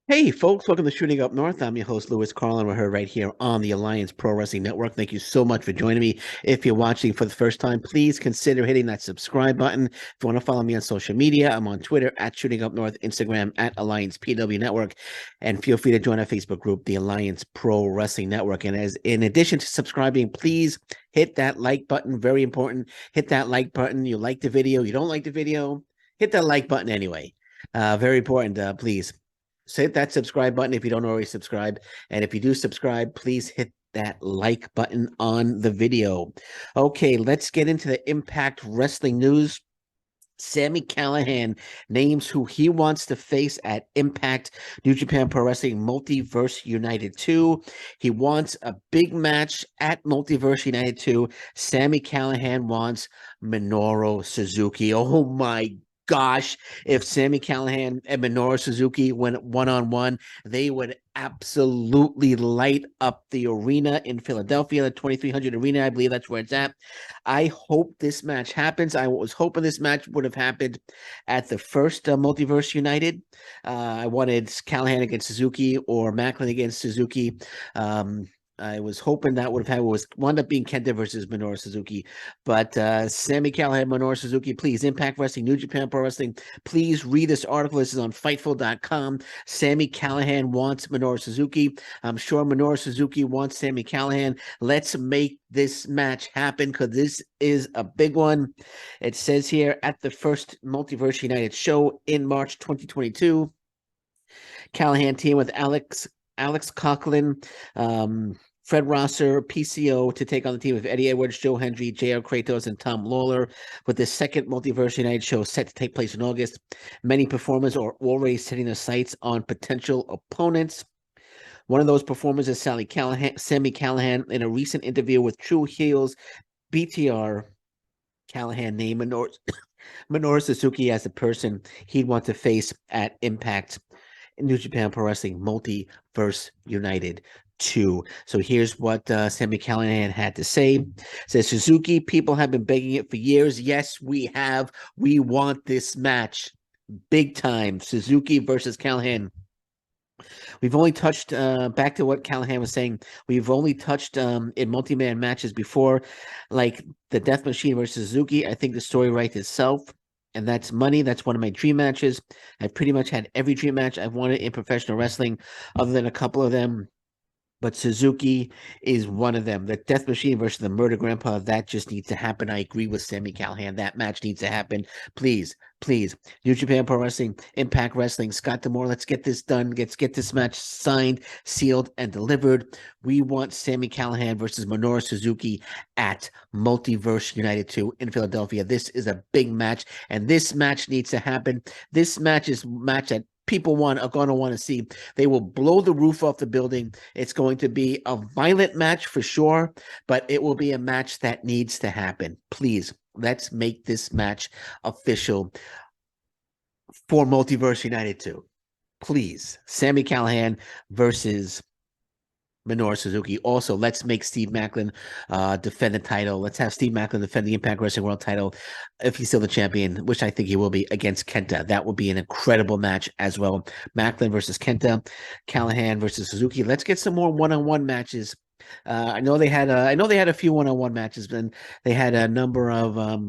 Hey, folks, welcome to Shooting Up North. I'm your host, Louis Carlin. We're here right here on the Alliance Pro Wrestling Network. Thank you so much for joining me. If you're watching for the first time, please consider hitting that subscribe button. If you want to follow me on social media, I'm on Twitter at Shooting Up North, Instagram at Alliance PW Network, and feel free to join our Facebook group, the Alliance Pro Wrestling Network. And as in addition to subscribing, please hit that like button. Very important. Hit that like button. You like the video, you don't like the video, hit that like button anyway. Very important, please. So hit that subscribe button if you don't already subscribe. And if you do subscribe, please hit that like button on the video. Okay, let's get into the Impact Wrestling news. Sami Callihan names who he wants to face at Impact New Japan Pro Wrestling Multiverse United 2. He wants a big match at Multiverse United 2. Sami Callihan wants Minoru Suzuki. Oh my gosh, if Sami Callihan and Minoru Suzuki went one-on-one, they would absolutely light up the arena in Philadelphia, the 2300 arena. I believe that's where it's at. I hope this match happens. I was hoping this match would have happened at the first Multiverse United. I wanted Callihan against Suzuki or Macklin against Suzuki. I was hoping that would have wound up being Kenta versus Minoru Suzuki, but Sami Callihan, Minoru Suzuki, please, Impact Wrestling, New Japan Pro Wrestling, please read this article. This is on Fightful.com. Sami Callihan wants Minoru Suzuki. I'm sure Minoru Suzuki wants Sami Callihan. Let's make this match happen because this is a big one. It says here at the first Multiverse United show in March 2022, Callihan teamed with Alex Coughlin, Fred Rosser, PCO to take on the team of Eddie Edwards, Joe Hendry, J.R. Kratos, and Tom Lawler, with the second Multiverse United show set to take place in August. Many performers are already setting their sights on potential opponents. One of those performers is Sami Callihan. In a recent interview with True Heels BTR, Callihan named Minoru Suzuki as the person he'd want to face at Impact New Japan Pro Wrestling Multiverse United 2. So here's what Sami Callihan had to say. It says, Suzuki, people have been begging it for years. Yes, we have. We want this match. Big time. Suzuki versus Callihan. We've only touched, back to what Callihan was saying, we've only touched in multi-man matches before, like the Death Machine versus Suzuki. I think the story writes itself. And that's money. That's one of my dream matches. I've pretty much had every dream match I've wanted in professional wrestling, other than a couple of them. But Suzuki is one of them. The Death Machine versus the Murder Grandpa, that just needs to happen. I agree with Sami Callihan. That match needs to happen. Please, please. New Japan Pro Wrestling, Impact Wrestling, Scott D'Amore, let's get this done. Let's get this match signed, sealed, and delivered. We want Sami Callihan versus Minoru Suzuki at Multiverse United 2 in Philadelphia. This is a big match, and this match needs to happen. This match is a match that people are going to want to see. They will blow the roof off the building. It's going to be a violent match for sure, but it will be a match that needs to happen. Please, let's make this match official for Multiverse United 2. Please, Sami Callihan versus Minoru Suzuki. Also, let's make Steve Macklin defend the title. Let's have Steve Macklin defend the Impact Wrestling World title if he's still the champion, which I think he will be, against Kenta. That would be an incredible match as well. Macklin versus Kenta, Callihan versus Suzuki. Let's get some more one-on-one matches. I know they had a few one-on-one matches, but they had a number of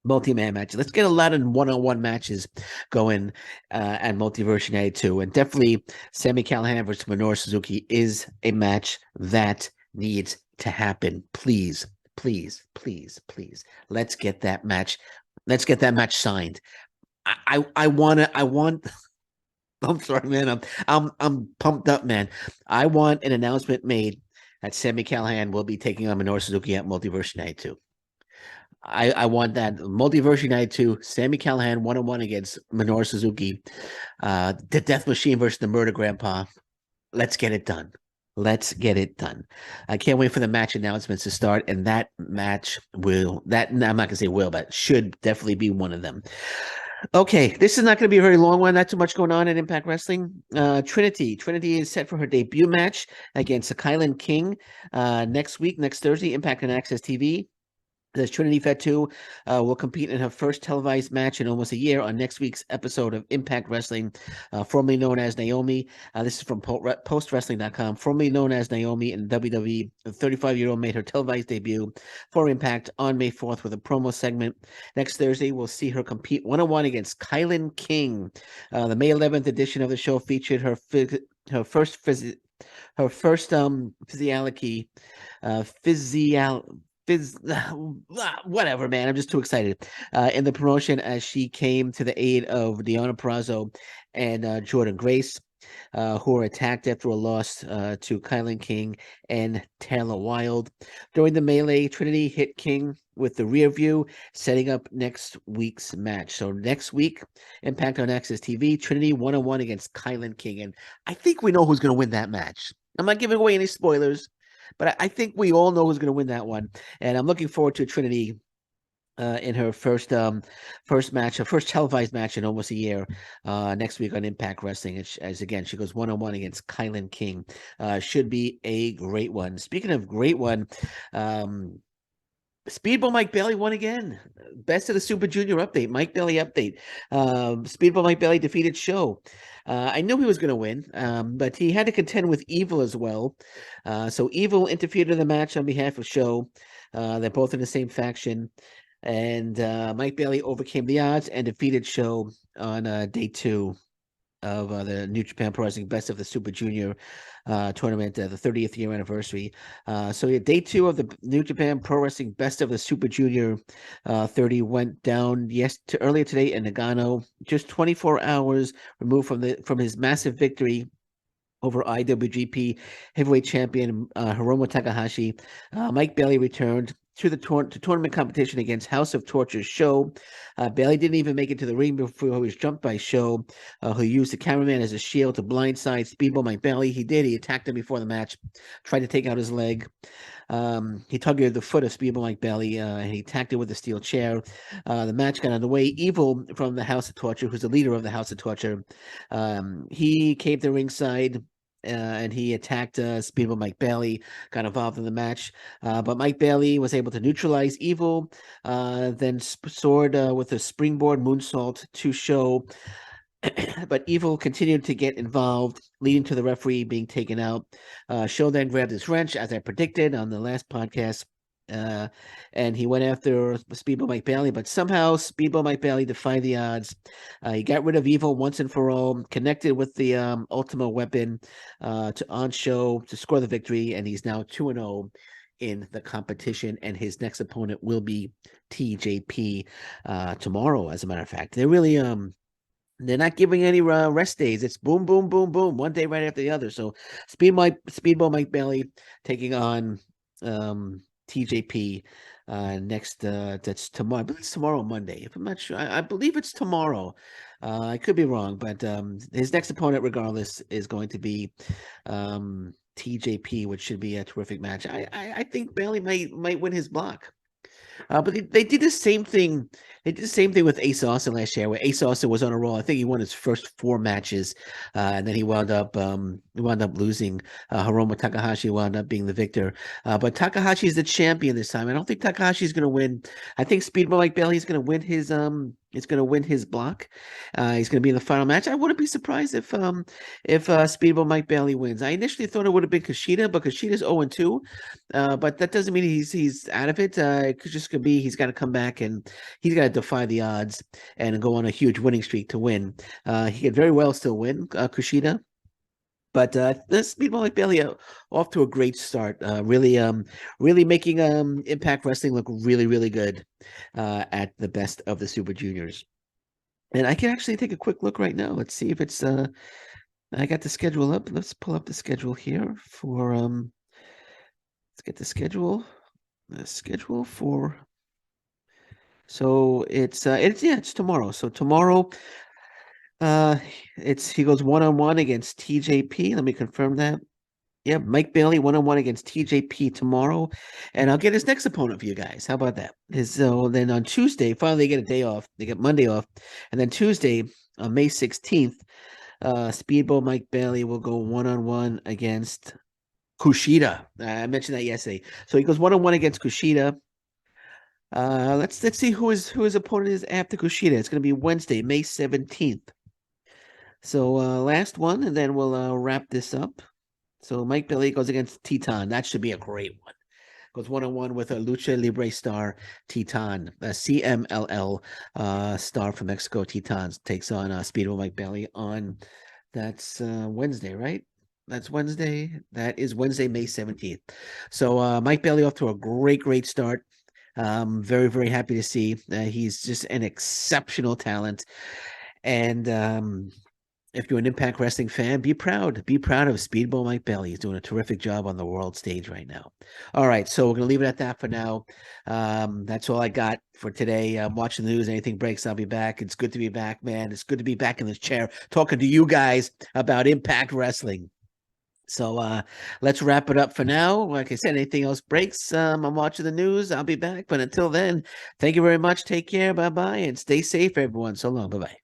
multi-man matches. Let's get a lot of one-on-one matches going at Multiverse United 2. And definitely Sami Callihan versus Minoru Suzuki is a match that needs to happen. Please, please, please, please. Let's get that match. Let's get that match signed. I want I'm sorry, man. I'm pumped up, man. I want an announcement made that Sami Callihan will be taking on Minoru Suzuki at Multiverse United 2. I want that Multiverse United 2, Sami Callihan one-on-one against Minoru Suzuki, the Death Machine versus the Murder Grandpa. Let's get it done. Let's get it done. I can't wait for the match announcements to start, and that match I'm not gonna say will, but should definitely be one of them. Okay, this is not going to be a very long one. Not too much going on in Impact Wrestling. Trinity is set for her debut match against Kylan King next week, next Thursday, Impact and Access TV. Says Trinity Fatu will compete in her first televised match in almost a year on next week's episode of Impact Wrestling, formerly known as Naomi. This is from postwrestling.com. Formerly known as Naomi in WWE, the 35-year-old made her televised debut for Impact on May 4th with a promo segment. Next Thursday, we'll see her compete one-on-one against Kylan King. The May 11th edition of the show featured her first physiology, whatever, man. I'm just too excited. In the promotion, as she came to the aid of Deonna Purrazzo and Jordan Grace, who were attacked after a loss to Kylan King and Taylor Wilde. During the melee, Trinity hit King with the rear view, setting up next week's match. So next week, Impact on Access TV, Trinity 1-on-1 against Kylan King. And I think we know who's going to win that match. I'm not giving away any spoilers, but I think we all know who's going to win that one. And I'm looking forward to Trinity in her first match, her first televised match in almost a year, next week on Impact Wrestling. As again, she goes 1-on-1 against Kylan King. Should be a great one. Speaking of great one, Speedball Mike Bailey won again. Best of the Super Junior update. Mike Bailey update. Speedball Mike Bailey defeated Show. I knew he was going to win, but he had to contend with Evil as well. So Evil interfered in the match on behalf of Show. They're both in the same faction. And Mike Bailey overcame the odds and defeated Show on day 2 of the New Japan Pro Wrestling Best of the Super Junior tournament, the 30th year anniversary. So yeah, day 2 of the New Japan Pro Wrestling Best of the Super Junior 30 went down earlier today in Nagano, just 24 hours removed from his massive victory over IWGP Heavyweight Champion Hiromu Takahashi. Mike Bailey returned to the tournament competition against House of Torture's Show. Bailey didn't even make it to the ring before he was jumped by Show, who used the cameraman as a shield to blindside Speedball Mike Bailey. He did. He attacked him before the match, tried to take out his leg. He tugged the foot of Speedball Mike Bailey, and he attacked it with a steel chair. The match got underway. Evil from the House of Torture, who's the leader of the House of Torture, he came to ringside. And he attacked Speedball Mike Bailey, got involved in the match. But Mike Bailey was able to neutralize Evil, then soared with a springboard moonsault to Show. But Evil continued to get involved, leading to the referee being taken out. Show then grabbed his wrench, as I predicted on the last podcast. And he went after Speedball Mike Bailey, but somehow Speedball Mike Bailey defied the odds. He got rid of Evil once and for all, connected with the Ultima Weapon on Show to score the victory, and he's now 2-0 in the competition, and his next opponent will be TJP tomorrow, as a matter of fact. They're really they're not giving any rest days. It's boom, boom, boom, boom, one day right after the other. So Speedball Mike Bailey taking on TJP next. That's tomorrow. I believe it's tomorrow, Monday. If I'm not sure, I believe it's tomorrow. I could be wrong, but his next opponent, regardless, is going to be TJP, which should be a terrific match. I think Bailey might win his block. But they did the same thing. They did the same thing with Ace Austin last year, where Ace Austin was on a roll. I think he won his first 4 matches, and then he wound up losing. Hiromu Takahashi wound up being the victor. But Takahashi is the champion this time. I don't think Takahashi is going to win. I think Speedball Mike Bailey is going to win his Is going to win his block. He's going to be in the final match. I wouldn't be surprised if Speedball Mike Bailey wins. I initially thought it would have been Kushida, but Kushida's 0-2. But that doesn't mean he's out of it. It could be he's got to come back and he's got to defy the odds and go on a huge winning streak to win. He could very well still win, Kushida. But this Speedball Mike Bailey off to a great start. Really making Impact Wrestling look really, really good at the Best of the Super Juniors. And I can actually take a quick look right now. Let's see if it's I got the schedule up. Let's pull up the schedule here for let's get the schedule. The schedule for so it's tomorrow. So tomorrow he goes 1-on-1 against TJP. Let me confirm that. Yeah, Mike Bailey 1-on-1 against TJP tomorrow, and I'll get his next opponent for you guys. How about that? So then on Tuesday, finally they get a day off. They get Monday off, and then Tuesday on May 16th, Speedball Mike Bailey will go 1-on-1 against Kushida. I mentioned that yesterday. So he goes 1-on-1 against Kushida. Let's see who his opponent is after Kushida. It's going to be Wednesday, May 17th. So last one, and then we'll wrap this up. So Mike Bailey goes against Titan. That should be a great one. Goes 1-on-1 with a Lucha Libre star, Titan, a CMLL star from Mexico. Titans takes on Speedball Mike Bailey on that's Wednesday, right? That's Wednesday. That is Wednesday, May 17th. So Mike Bailey off to a great start. Very, very happy to see. He's just an exceptional talent. And if you're an Impact Wrestling fan, be proud. Be proud of Speedball Mike Bailey. He's doing a terrific job on the world stage right now. All right, so we're going to leave it at that for now. That's all I got for today. I'm watching the news. Anything breaks, I'll be back. It's good to be back, man. It's good to be back in this chair talking to you guys about Impact Wrestling. So let's wrap it up for now. Like I said, anything else breaks, I'm watching the news. I'll be back. But until then, thank you very much. Take care. Bye-bye. And stay safe, everyone. So long. Bye-bye.